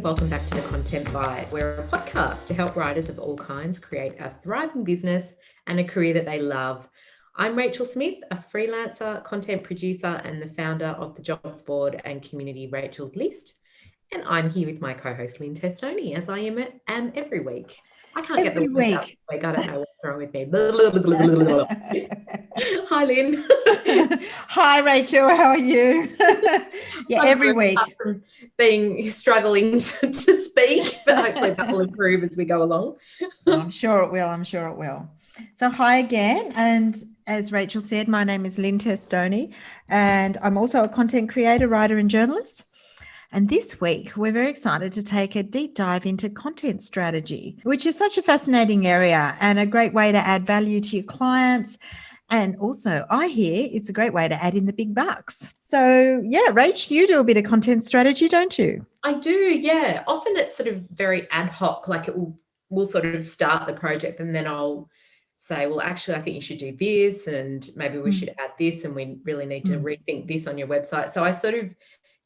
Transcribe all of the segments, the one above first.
welcome back to the Content Bites. We're a podcast to help writers of all kinds create a thriving business and a career that they love. I'm Rachel Smith, a freelancer, content producer, and the founder of the jobs board and community Rachel's List. And I'm here with my co-host Lynn Testoni, as I am every week. I can't get the words out this week. I don't know what's wrong with me. Hi, Lynn. Hi, Rachel. How are you? Every week. From struggling to speak, but hopefully that will improve as we go along. I'm sure it will. So hi again. And as Rachel said, my name is Lynn Testoni, and I'm also a content creator, writer, and journalist. And this week, we're very excited to take a deep dive into content strategy, which is such a fascinating area and a great way to add value to your clients. And also, I hear it's a great way to add in the big bucks. So, yeah, Rach, you do a bit of content strategy, don't you? I do, yeah. Often it's sort of very ad hoc, like we'll sort of start the project and then I'll say, well, actually, I think you should do this and maybe we should add this and we really need to rethink this on your website. So I sort of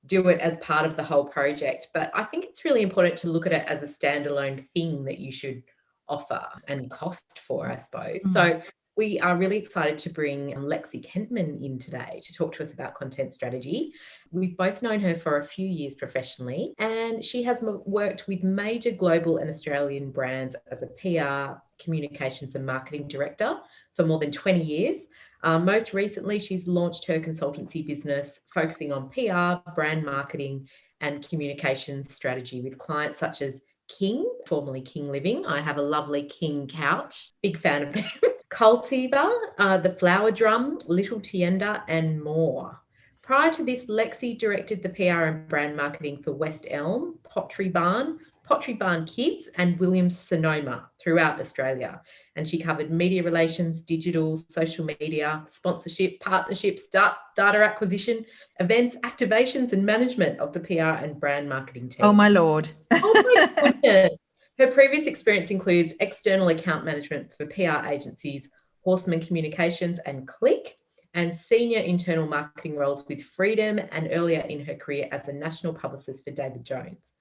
do it as part of the whole project. But I think it's really important to look at it as a standalone thing that you should offer and cost for, I suppose. So we are really excited to bring Alexandra Kentmann in today to talk to us about content strategy. We've both known her for a few years professionally, and she has worked with major global and Australian brands as a PR, communications and marketing director for more than 20 years. Most recently, she's launched her consultancy business focusing on PR, brand marketing and communications strategy with clients such as King, formerly King Living. I have a lovely King couch, big fan of them. Cultivar, The Flower Drum, Little Tienda, and more. Prior to this, Lexi directed the PR and brand marketing for West Elm, Pottery Barn Kids, and Williams Sonoma throughout Australia. And she covered media relations, digital, social media, sponsorship, partnerships, data acquisition, events, activations, and management of the PR and brand marketing team. Oh, my Lord. Oh, my goodness. Her previous experience includes external account management for PR agencies, Horseman Communications and Click, and senior internal marketing roles with Freedom, and earlier in her career as a national publicist for David Jones.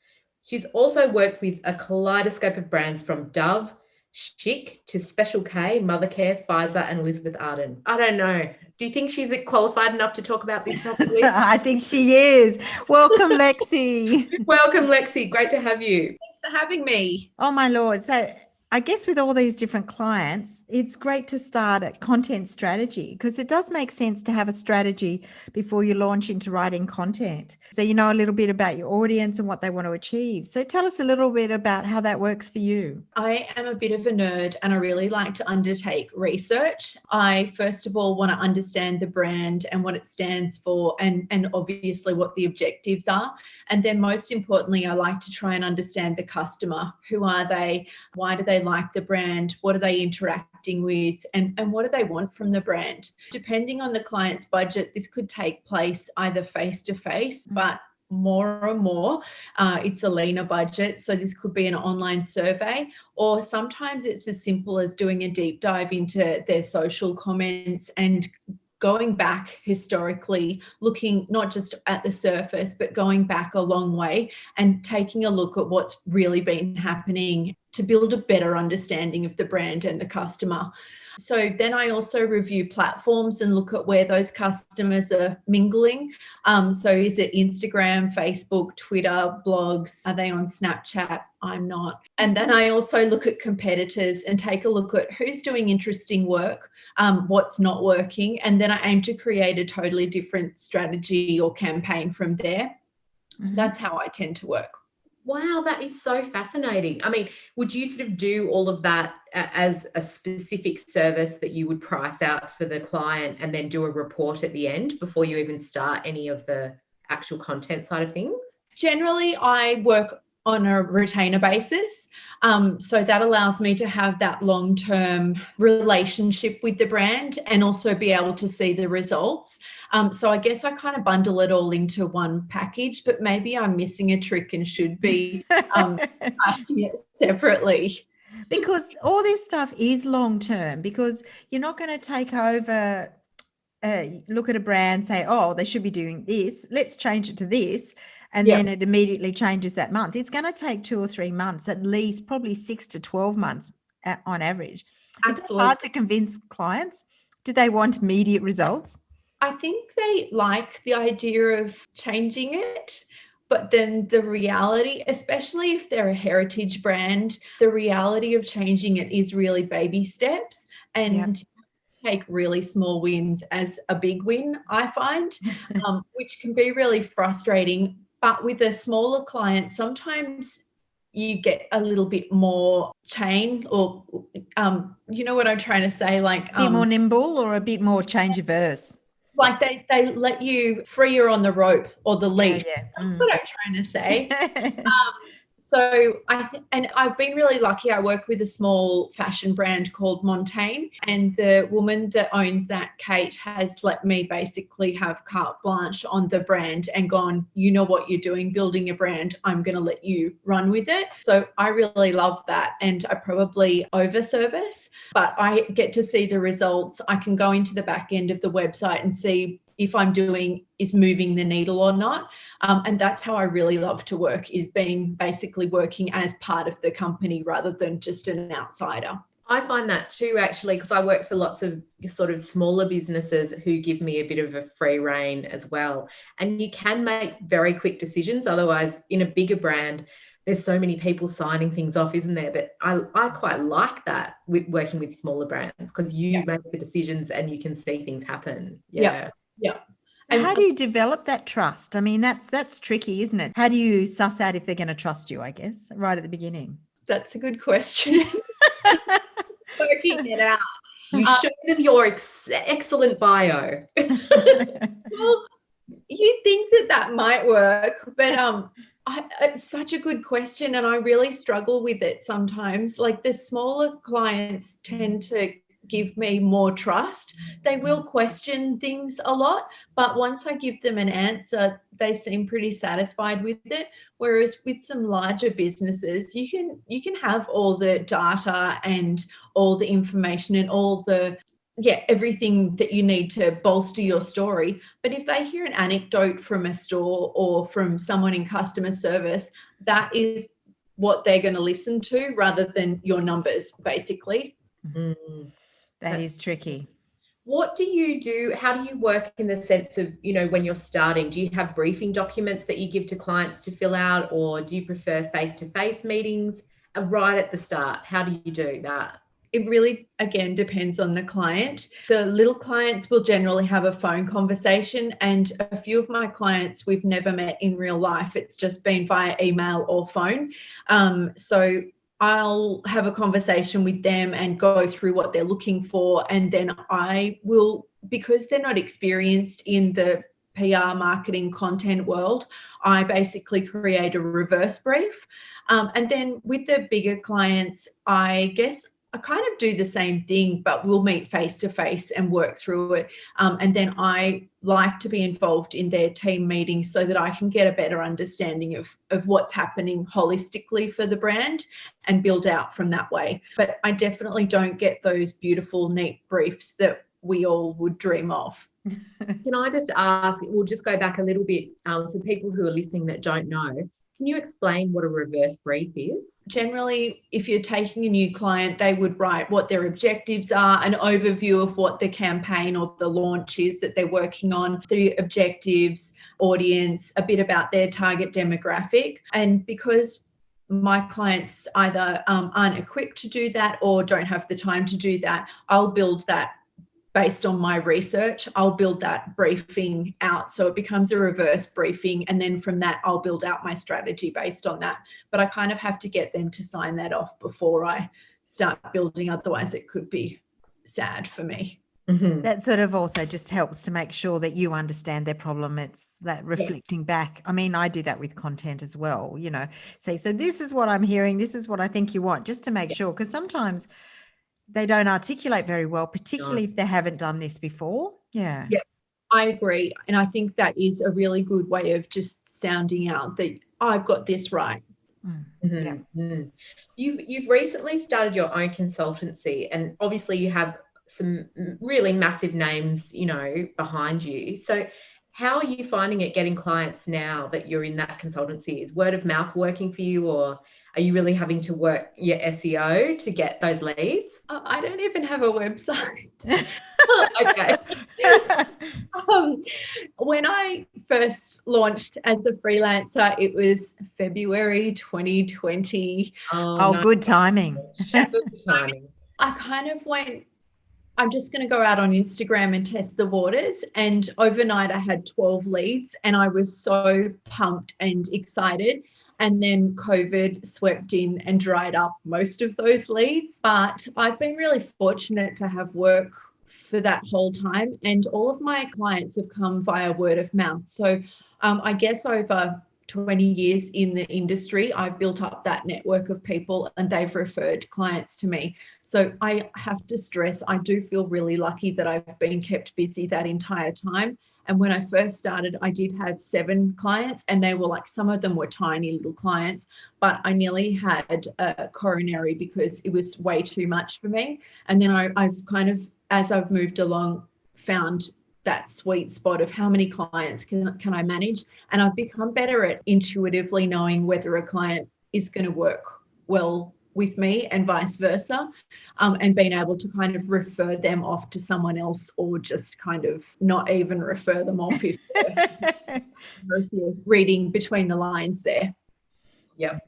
She's also worked with a kaleidoscope of brands from Dove, Chic to Special K, Mothercare, Pfizer, and Elizabeth Arden. I don't know. Do you think she's qualified enough to talk about this topic? I think she is. Welcome, Lexi. Welcome, Lexi. Great to have you. Thanks for having me. Oh, my Lord. So I guess with all these different clients, it's great to start at content strategy because it does make sense to have a strategy before you launch into writing content. So you know a little bit about your audience and what they want to achieve. So tell us a little bit about how that works for you. I am a bit of a nerd and I really like to undertake research. I first of all want to understand the brand and what it stands for and obviously what the objectives are. And then most importantly, I like to try and understand the customer. Who are they? Why do they like the brand? What are they interacting with? And what do they want from the brand? Depending on the client's budget, this could take place either face-to-face, but more and more, it's a leaner budget. So this could be an online survey, or sometimes it's as simple as doing a deep dive into their social comments and going back historically, looking not just at the surface, but going back a long way and taking a look at what's really been happening to build a better understanding of the brand and the customer. So then I also review platforms and look at where those customers are mingling. So is it Instagram, Facebook, Twitter, blogs? Are they on Snapchat? I'm not. And then I also look at competitors and take a look at who's doing interesting work, what's not working. And then I aim to create a totally different strategy or campaign from there. That's how I tend to work. Wow, that is so fascinating. I mean, would you sort of do all of that as a specific service that you would price out for the client and then do a report at the end before you even start any of the actual content side of things? Generally, I work on a retainer basis. So that allows me to have that long-term relationship with the brand and also be able to see the results. So I guess I kind of bundle it all into one package, but maybe I'm missing a trick and should be pricing it separately. Because all this stuff is long-term, because you're not going to take over, look at a brand, say, oh, they should be doing this, let's change it to this. and then it immediately changes that month. It's going to take 2 or 3 months, at least probably 6 to 12 months on average. Absolutely. Is it hard to convince clients? Do they want immediate results? I think they like the idea of changing it, but then the reality, especially if they're a heritage brand, the reality of changing it is really baby steps, and take really small wins as a big win, I find, which can be really frustrating. But with a smaller client, sometimes you get a little bit more chain, or you know what I'm trying to say, like a bit more nimble, or a bit more change averse. Like they let you freer on the rope or the leash. That's what I'm trying to say. So and I've been really lucky. I work with a small fashion brand called Montaigne, and the woman that owns that, Kate, has let me basically have carte blanche on the brand and gone, you know what you're doing, building a brand. I'm going to let you run with it. So I really love that. And I probably over service, but I get to see the results. I can go into the back end of the website and see if I'm doing is moving the needle or not. And that's how I really love to work, is being basically working as part of the company rather than just an outsider. I find that too, actually, because I work for lots of sort of smaller businesses who give me a bit of a free rein as well. And you can make very quick decisions. Otherwise, in a bigger brand, there's so many people signing things off, isn't there? But I quite like that with working with smaller brands, because you make the decisions and you can see things happen. Yeah. So how do you develop that trust? I mean, that's tricky, isn't it? How do you suss out if they're going to trust you, I guess, right at the beginning? That's a good question. Working it out. You show them your excellent bio. Well, you think that might work, but it's such a good question, and I really struggle with it sometimes. Like, the smaller clients tend to give me more trust. They will question things a lot, but once I give them an answer, they seem pretty satisfied with it. Whereas with some larger businesses, you can have all the data and all the information and all the everything that you need to bolster your story. But if they hear an anecdote from a store or from someone in customer service, that is what they're going to listen to rather than your numbers, basically. Mm. That is tricky. What do you do? How do you work in the sense of, when you're starting? Do you have briefing documents that you give to clients to fill out, or do you prefer face-to-face meetings right at the start? How do you do that? It really, again, depends on the client. The little clients will generally have a phone conversation, and a few of my clients we've never met in real life. It's just been via email or phone. So I'll have a conversation with them and go through what they're looking for. And then I will, because they're not experienced in the PR marketing content world, I basically create a reverse brief. And then with the bigger clients, I guess I kind of do the same thing, but we'll meet face to face and work through it. And then I like to be involved in their team meetings so that I can get a better understanding of what's happening holistically for the brand and build out from that way. But I definitely don't get those beautiful, neat briefs that we all would dream of. Can I just ask, we'll just go back a little bit for people who are listening that don't know. Can you explain what a reverse brief is? Generally, if you're taking a new client, they would write what their objectives are, an overview of what the campaign or the launch is that they're working on, the objectives, audience, a bit about their target demographic. And because my clients either aren't equipped to do that or don't have the time to do that, I'll build that based on my research. I'll build that briefing out so it becomes a reverse briefing, and then from that I'll build out my strategy based on that. But I kind of have to get them to sign that off before I start building, otherwise it could be sad for me. Mm-hmm. That sort of also just helps to make sure that you understand their problem. It's that reflecting back. I mean, I do that with content as well, say, so this is what I'm hearing, this is what I think you want, just to make sure, because sometimes they don't articulate very well, particularly if they haven't done this before. Yeah, I agree. And I think that is a really good way of just sounding out that I've got this right. Mm-hmm. Yeah. Mm-hmm. You've recently started your own consultancy, and obviously you have some really massive names, behind you. So How are you finding it getting clients now that you're in that consultancy? Is word of mouth working for you, or are you really having to work your SEO to get those leads? I don't even have a website. Okay. When I first launched as a freelancer, it was February 2020. Oh, no. Good timing. Good timing. I kind of went, I'm just going to go out on Instagram and test the waters. And overnight I had 12 leads and I was so pumped and excited. And then COVID swept in and dried up most of those leads. But I've been really fortunate to have work for that whole time. And all of my clients have come via word of mouth. So I guess over 20 years in the industry, I've built up that network of people and they've referred clients to me. So I have to stress, I do feel really lucky that I've been kept busy that entire time. And when I first started, I did have 7 clients and they were like, some of them were tiny little clients, but I nearly had a coronary because it was way too much for me. And then I've kind of, as I've moved along, found that sweet spot of how many clients can I manage. And I've become better at intuitively knowing whether a client is going to work well with me and vice versa, and being able to kind of refer them off to someone else or just kind of not even refer them off if you're reading between the lines there. Yep.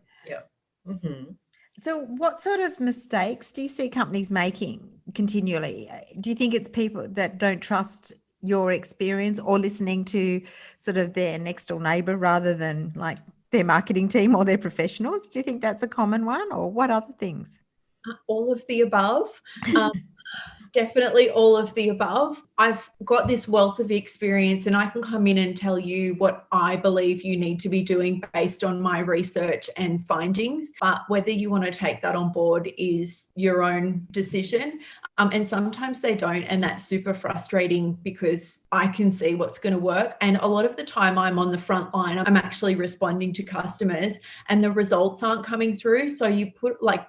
Mm-hmm. So what sort of mistakes do you see companies making continually? Do you think it's people that don't trust your experience or listening to sort of their next door neighbor rather than like their marketing team or their professionals? Do you think that's a common one, or what other things? All of the above. Definitely all of the above. I've got this wealth of experience and I can come in and tell you what I believe you need to be doing based on my research and findings. But whether you want to take that on board is your own decision. And sometimes they don't. And that's super frustrating because I can see what's going to work. And a lot of the time I'm on the front line, I'm actually responding to customers and the results aren't coming through. So you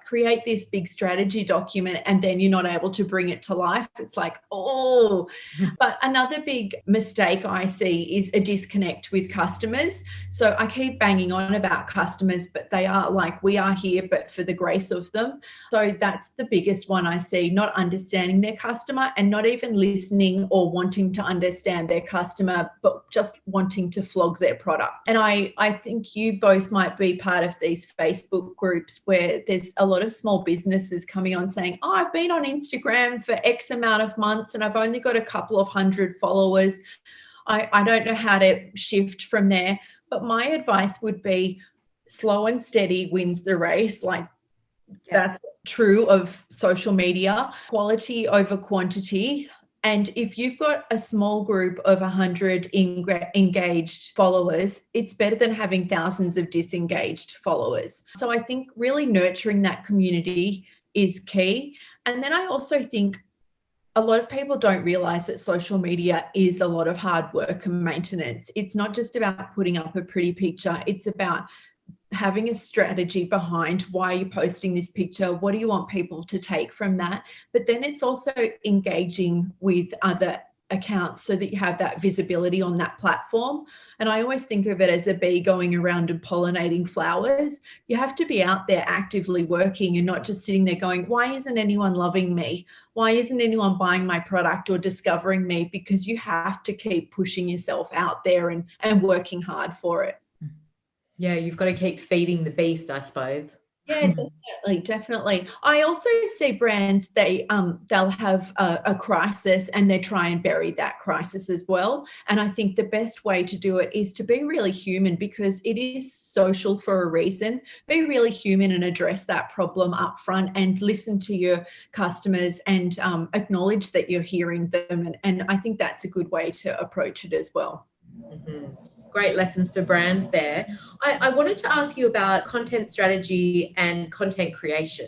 create this big strategy document and then you're not able to bring it to life. It's like, oh. But another big mistake I see is a disconnect with customers. So I keep banging on about customers, but they are like, we are here, but for the grace of them. So that's the biggest one I see, not understanding their customer and not even listening or wanting to understand their customer, but just wanting to flog their product. And I think you both might be part of these Facebook groups where there's a lot of small businesses coming on saying, oh, I've been on Instagram for X amount of months and I've only got a couple of hundred followers. I don't know how to shift from there. But my advice would be slow and steady wins the race. Like that's true of social media, quality over quantity. And if you've got a small group of 100 engaged followers, it's better than having thousands of disengaged followers. So I think really nurturing that community is key. And then I also think a lot of people don't realize that social media is a lot of hard work and maintenance. It's not just about putting up a pretty picture. It's about having a strategy behind why you're posting this picture. What do you want people to take from that? But then it's also engaging with other accounts so that you have that visibility on that platform. And I always think of it as a bee going around and pollinating flowers. You have to be out there actively working and not just sitting there going, why isn't anyone loving me? Why isn't anyone buying my product or discovering me? Because you have to keep pushing yourself out there and working hard for it. Yeah, you've got to keep feeding the beast, I suppose. Yeah, definitely. I also see brands, they'll have a crisis and they try and bury that crisis as well. And I think the best way to do it is to be really human because it is social for a reason. Be really human and address that problem up front and listen to your customers and acknowledge that you're hearing them. And I think that's a good way to approach it as well. Mm-hmm. Great lessons for brands there. I wanted to ask you about content strategy and content creation.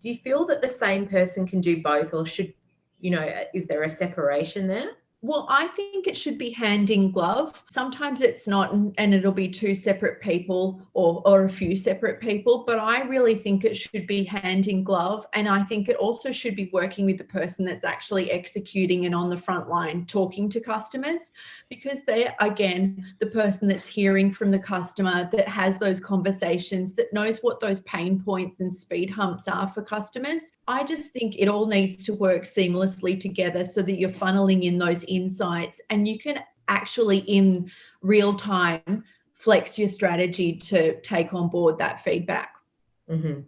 Do you feel that the same person can do both, or should, is there a separation there? Well, I think it should be hand in glove. Sometimes it's not, and it'll be two separate people or a few separate people, but I really think it should be hand in glove. And I think it also should be working with the person that's actually executing and on the front line talking to customers, because they're, again, the person that's hearing from the customer, that has those conversations, that knows what those pain points and speed humps are for customers. I just think it all needs to work seamlessly together so that you're funneling in those insights, and you can actually in real time flex your strategy to take on board that feedback. Mm-hmm.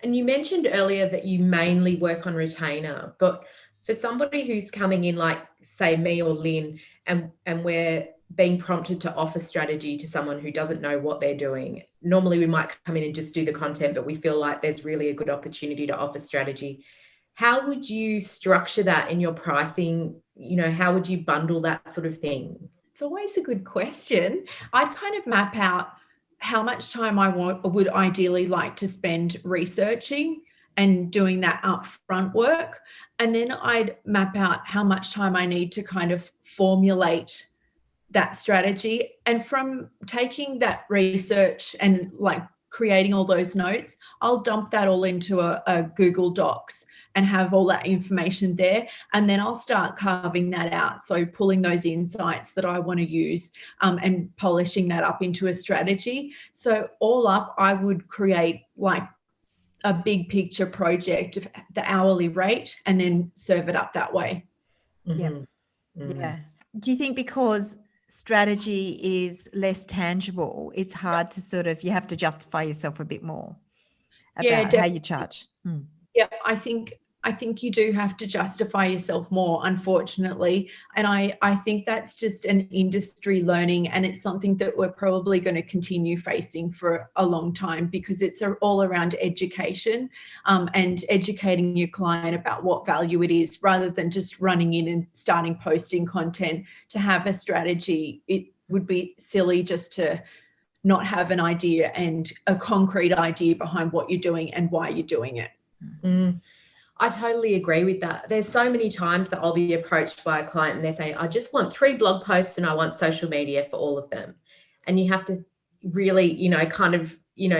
And you mentioned earlier that you mainly work on retainer, but for somebody who's coming in, like say me or Lynn, and we're being prompted to offer strategy to someone who doesn't know what they're doing, normally we might come in and just do the content, but we feel like there's really a good opportunity to offer strategy. How would you structure that in your pricing? You know, how would you bundle that sort of thing? It's always a good question. I'd kind of map out how much time I would ideally like to spend researching and doing that upfront work. And then I'd map out how much time I need to kind of formulate that strategy. And from taking that research and like creating all those notes, I'll dump that all into a Google Docs and have all that information there. And then I'll start carving that out. So pulling those insights that I want to use and polishing that up into a strategy. So all up, I would create like a big picture project of the hourly rate and then serve it up that way. Mm-hmm. Yeah. Mm-hmm. Yeah. Do you think because strategy is less tangible, it's hard to sort of, you have to justify yourself a bit more about how you charge? Yeah, I think you do have to justify yourself more, unfortunately. And I think that's just an industry learning, and it's something that we're probably going to continue facing for a long time, because it's all around education and educating your client about what value it is, rather than just running in and starting posting content to have a strategy. It would be silly just to not have an idea and a concrete idea behind what you're doing and why you're doing it. Mm. I totally agree with that. There's so many times that I'll be approached by a client and they're saying, I just want 3 blog posts and I want social media for all of them. And you have to really, kind of,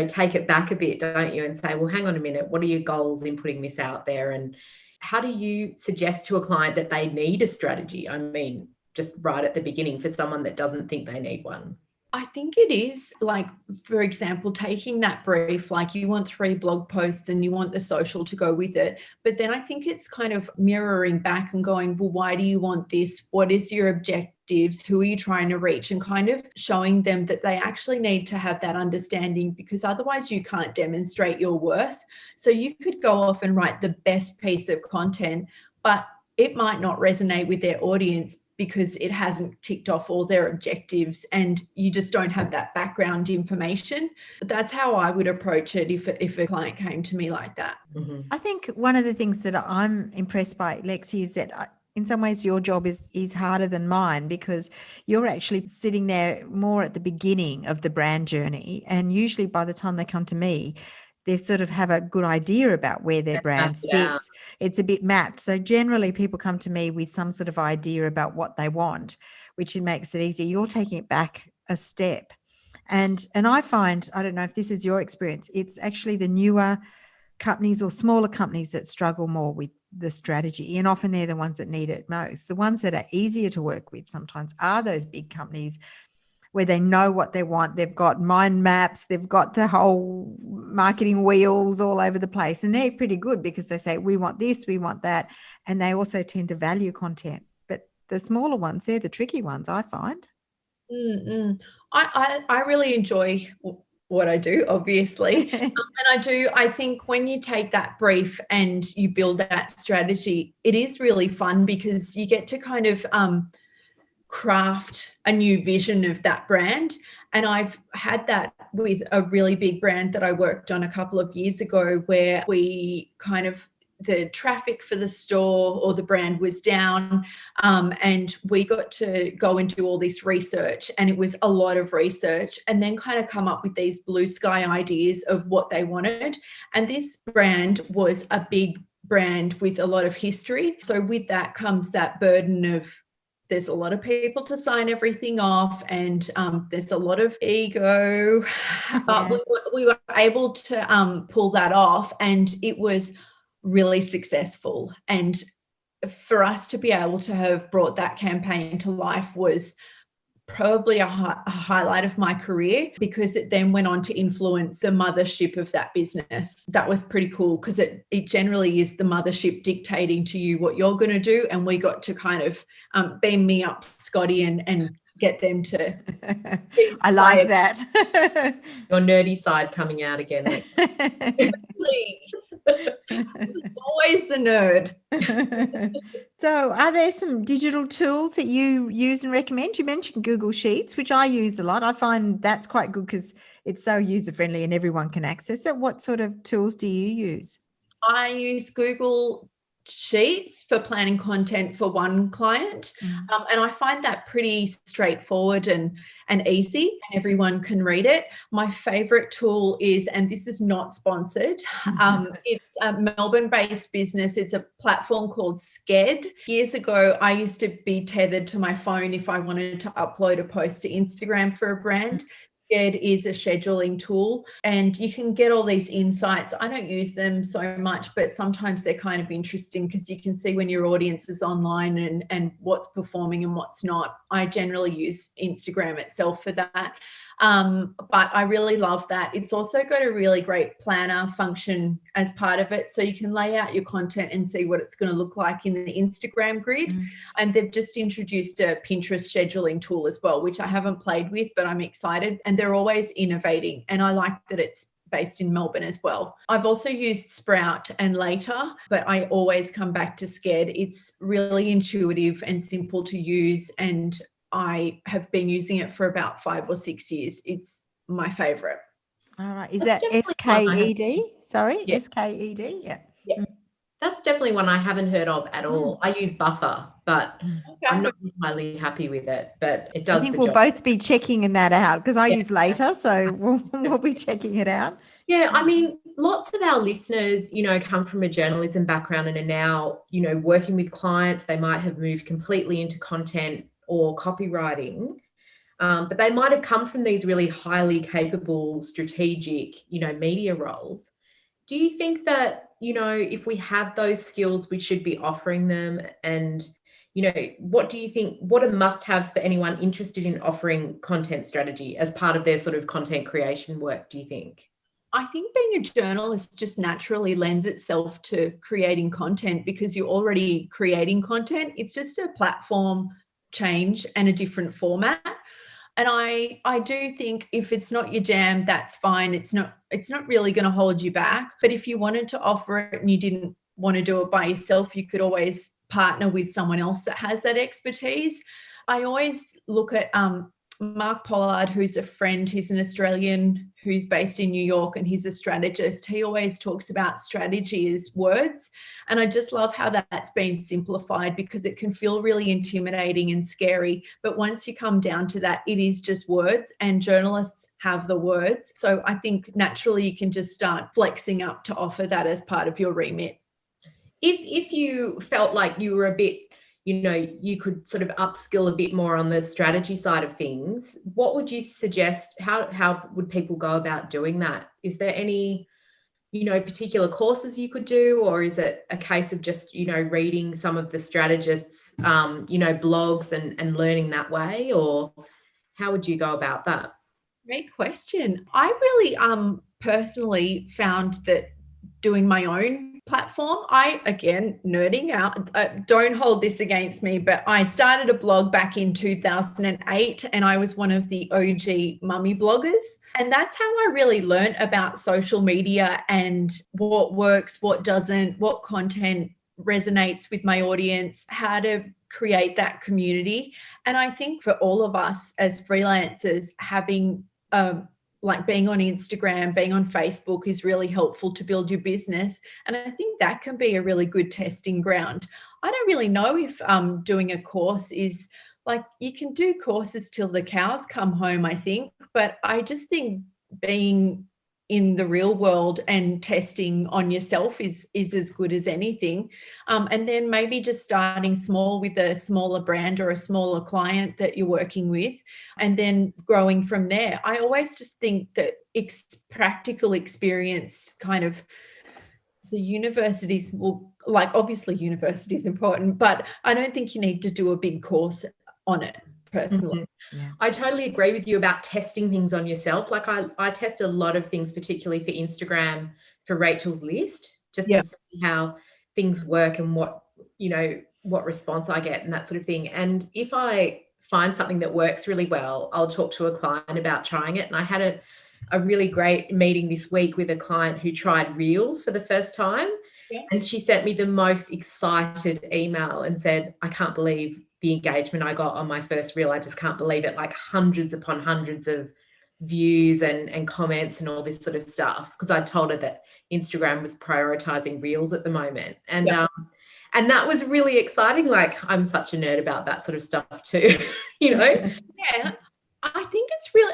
take it back a bit, don't you? And say, well, hang on a minute, what are your goals in putting this out there? And how do you suggest to a client that they need a strategy? I mean, just right at the beginning, for someone that doesn't think they need one. I think it is, like, for example, taking that brief, like you want 3 blog posts and you want the social to go with it. But then I think it's kind of mirroring back and going, well, why do you want this? What is your objectives? Who are you trying to reach? And kind of showing them that they actually need to have that understanding, because otherwise you can't demonstrate your worth. So you could go off and write the best piece of content, but it might not resonate with their audience because it hasn't ticked off all their objectives and you just don't have that background information. But that's how I would approach it if a client came to me like that. Mm-hmm. I think one of the things that I'm impressed by, Lexi, is that in some ways your job is harder than mine, because you're actually sitting there more at the beginning of the brand journey. And usually by the time they come to me, they sort of have a good idea about where their brand sits. It's a bit mapped. So generally people come to me with some sort of idea about what they want, which makes it easy. You're taking it back a step. And I find, I don't know if this is your experience, it's actually the newer companies or smaller companies that struggle more with the strategy. And often they're the ones that need it most. The ones that are easier to work with sometimes are those big companies where they know what they want. They've got mind maps, they've got the whole marketing wheels all over the place. And they're pretty good because they say, we want this, we want that. And they also tend to value content. But the smaller ones, they're the tricky ones, I find. I really enjoy what I do, obviously. And I think when you take that brief and you build that strategy, it is really fun because you get to kind of craft a new vision of that brand. And I've had that with a really big brand that I worked on a couple of years ago, where we kind of, the traffic for the store or the brand was down, and we got to go and do all this research, and it was a lot of research, and then kind of come up with these blue sky ideas of what they wanted. And this brand was a big brand with a lot of history. So with that comes that burden of there's a lot of people to sign everything off, and there's a lot of ego. But we were able to pull that off, and it was really successful. And for us to be able to have brought that campaign to life was probably a highlight of my career, because it then went on to influence the mothership of that business. That was pretty cool, because it generally is the mothership dictating to you what you're going to do, and we got to kind of beam me up, Scotty, and get them to I like that. Your nerdy side coming out again. Always the nerd. So are there some digital tools that you use and recommend? You mentioned Google Sheets, which I use a lot. I find that's quite good because it's so user-friendly and everyone can access it. What sort of tools do you use? I use Google Sheets for planning content for one client, and I find that pretty straightforward and easy, and everyone can read it. My favorite tool is, and this is not sponsored, it's a Melbourne-based business. It's a platform called Sked. Years ago, I used to be tethered to my phone if I wanted to upload a post to Instagram for a brand. Sked is a scheduling tool, and you can get all these insights. I don't use them so much, but sometimes they're kind of interesting because you can see when your audience is online and what's performing and what's not. I generally use Instagram itself for that. But I really love that. It's also got a really great planner function as part of it. So you can lay out your content and see what it's going to look like in the Instagram grid. And they've just introduced a Pinterest scheduling tool as well, which I haven't played with, but I'm excited. And they're always innovating. And I like that it's based in Melbourne as well. I've also used Sprout and Later, but I always come back to Sked. It's really intuitive and simple to use, and I have been using it for about 5 or 6 years. It's my favorite. All right. Is that SKED? Sorry, yeah. SKED? Yeah. That's definitely one I haven't heard of at all. I use Buffer, but I'm not entirely happy with it, but it does. I think we'll both be checking that out, because I use Later, so we'll be checking it out. Yeah, I mean, lots of our listeners, come from a journalism background and are now, working with clients. They might have moved completely into content or copywriting, but they might have come from these really highly capable, strategic, media roles. Do you think that, if we have those skills, we should be offering them? And, what do you think, what are must-haves for anyone interested in offering content strategy as part of their sort of content creation work, do you think? I think being a journalist just naturally lends itself to creating content, because you're already creating content. It's just a platform change and a different format. And I do think if it's not your jam, that's fine. It's not really going to hold you back. But if you wanted to offer it and you didn't want to do it by yourself, you could always partner with someone else that has that expertise. I always look at Mark Pollard, who's a friend. He's an Australian who's based in New York, and he's a strategist. He always talks about strategy as words. And I just love how that's been simplified, because it can feel really intimidating and scary. But once you come down to that, it is just words, and journalists have the words. So I think naturally you can just start flexing up to offer that as part of your remit. If you felt like you were a bit, you could sort of upskill a bit more on the strategy side of things, what would you suggest? How would people go about doing that? Is there any, particular courses you could do, or is it a case of just, reading some of the strategists, blogs and learning that way? Or how would you go about that? Great question. I really personally found that doing my own platform, again, nerding out, don't hold this against me, but I started a blog back in 2008, and I was one of the OG mummy bloggers. And that's how I really learned about social media and what works, what doesn't, what content resonates with my audience, how to create that community. And I think for all of us as freelancers, having like being on Instagram, being on Facebook is really helpful to build your business. And I think that can be a really good testing ground. I don't really know if doing a course is like, you can do courses till the cows come home, I think. But I just think being in the real world, and testing on yourself is as good as anything. And then maybe just starting small with a smaller brand or a smaller client that you're working with, and then growing from there. I always just think that practical experience, kind of, the universities will, like, obviously university is important, but I don't think you need to do a big course on it personally. Yeah. I totally agree with you about testing things on yourself. Like I test a lot of things, particularly for Instagram, for Rachel's list, just to see how things work and what response I get and that sort of thing. And if I find something that works really well, I'll talk to a client about trying it. And I had a really great meeting this week with a client who tried Reels for the first time. Yeah. And she sent me the most excited email and said, I can't believe the engagement I got on my first Reel. I just can't believe it. Like hundreds upon hundreds of views and comments and all this sort of stuff. Because I told her that Instagram was prioritizing Reels at the moment. And and that was really exciting. Like, I'm such a nerd about that sort of stuff too, Yeah. I think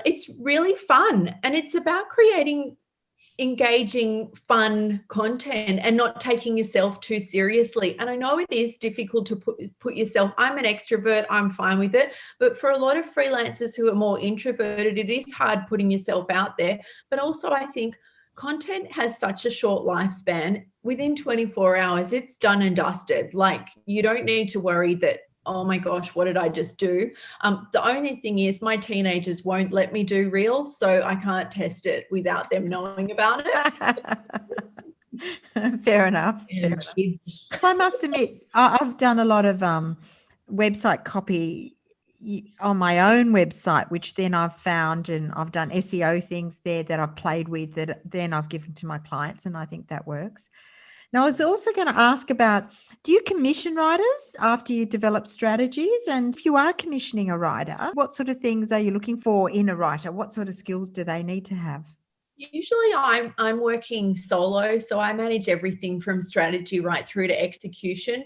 it's really fun, and it's about creating engaging, fun content and not taking yourself too seriously. And I know it is difficult to put yourself, I'm an extrovert, I'm fine with it, but for a lot of freelancers who are more introverted, it is hard putting yourself out there. But also, I think content has such a short lifespan. Within 24 hours, it's done and dusted. Like, you don't need to worry that, oh my gosh, what did I just do? The only thing is, my teenagers won't let me do Reels, so I can't test it without them knowing about it. Fair enough. I must admit, I've done a lot of website copy on my own website, which then I've found, and I've done SEO things there that I've played with that then I've given to my clients, and I think that works. Now, I was also going to ask about, do you commission writers after you develop strategies? And if you are commissioning a writer, what sort of things are you looking for in a writer? What sort of skills do they need to have? Usually I'm working solo, so I manage everything from strategy right through to execution.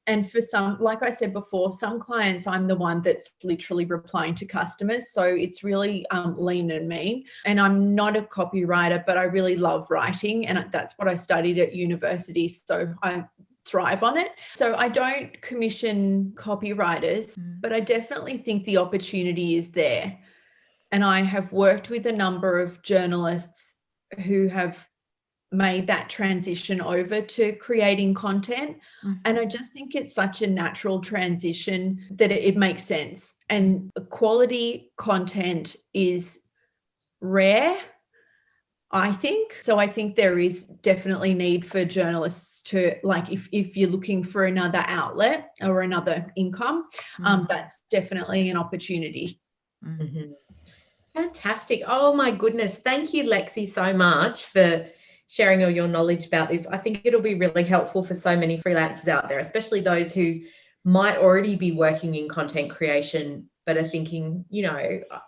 And for some, like I said before, some clients, I'm the one that's literally replying to customers. So it's really lean and mean. And I'm not a copywriter, but I really love writing. And that's what I studied at university. So I thrive on it. So I don't commission copywriters, but I definitely think the opportunity is there. And I have worked with a number of journalists who have made that transition over to creating content. And I just think it's such a natural transition that it makes sense. And quality content is rare, I think. So I think there is definitely need for journalists to, like, if you're looking for another outlet or another income, that's definitely an opportunity. Fantastic. Oh my goodness. Thank you, Lexi, so much for sharing all your knowledge about this. I think it'll be really helpful for so many freelancers out there, especially those who might already be working in content creation, but are thinking,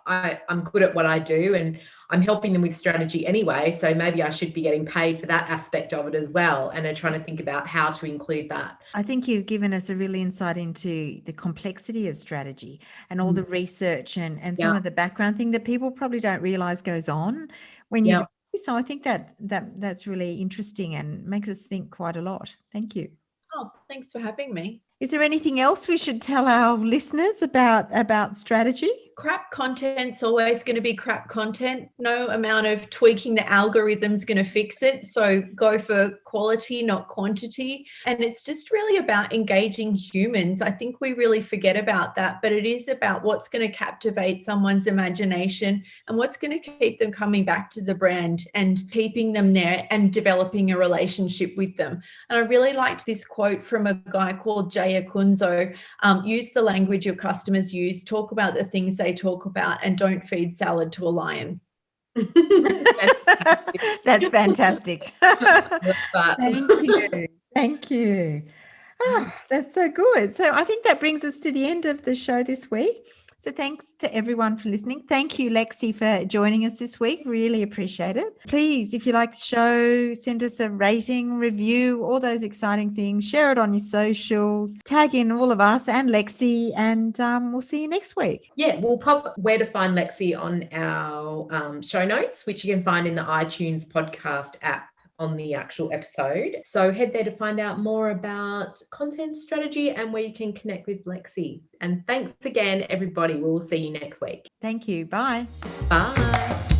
I'm good at what I do and I'm helping them with strategy anyway, so maybe I should be getting paid for that aspect of it as well, and are trying to think about how to include that. I think you've given us a really insight into the complexity of strategy and all the research and some of the background thing that people probably don't realize goes on when you do it. So I think that's really interesting and makes us think quite a lot. Thank you. Oh, thanks for having me. Is there anything else we should tell our listeners about strategy? Crap content's always going to be crap content. No amount of tweaking the algorithm's going to fix it. So go for quality, not quantity. And it's just really about engaging humans. I think we really forget about that, but it is about what's going to captivate someone's imagination and what's going to keep them coming back to the brand and keeping them there and developing a relationship with them. And I really liked this quote from a guy called Jay Akunzo. Use the language your customers use, talk about the things they talk about, and don't feed salad to a lion. That's fantastic. Thank you. Oh, that's so good. So I think that brings us to the end of the show this week. So thanks to everyone for listening. Thank you, Lexi, for joining us this week. Really appreciate it. Please, if you like the show, send us a rating, review, all those exciting things. Share it on your socials. Tag in all of us and Lexi, and we'll see you next week. Yeah, we'll pop where to find Lexi on our show notes, which you can find in the iTunes podcast app on the actual episode. So head there to find out more about content strategy and where you can connect with Lexi. And thanks again, everybody. We'll see you next week. Thank you. Bye. Bye.